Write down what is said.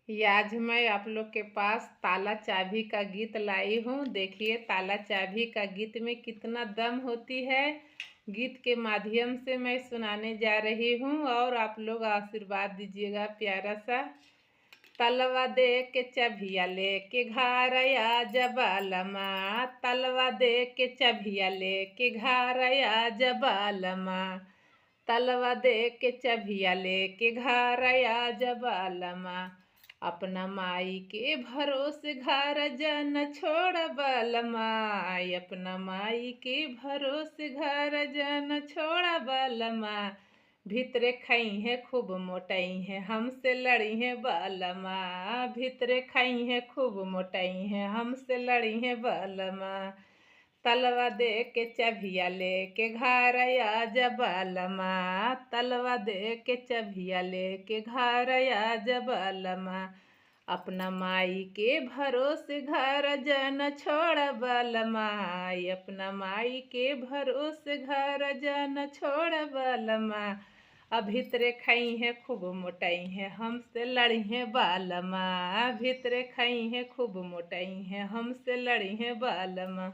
ये आज मैं आप लोग के पास ताला चाबी का गीत लाई हूँ। देखिए ताला चाबी का गीत में कितना दम होती है। गीत के माध्यम से मैं सुनाने जा रही हूँ और आप लोग आशीर्वाद दीजिएगा प्यारा सा। तलवा दे के चबिया लेके घर आ जबालमा, तलवा दे के चबिया लेके घर आ जबालमा, तलवा दे के चबिया लेके घर आ जबालमा। अपना माई के भरोसे घर जन छोड़ बलमा, अपना माई के भरोसे घर जन छोड़ बलमा। भीतरे खाई है खूब मोटाई है हमसे लड़ी है बलमा, भीतरे खाई है खूब मोटाई है हमसे लड़ी है बलमा। तलवा दे के चबिया लेके घर आ जबालमा, तलवा दे के चबिया लेके घर आ जबालमा। अपना माई के भरोसे घर जन छोड़ बलमा, अपना माई के भरोसे घर जन छोड़ बलमा। अब भीतरे खाई है खूब मोटाई है हमसे लड़ी है बालमा, भीतरे खाई है खूब मोटाई है हमसे लड़ी है बालमा।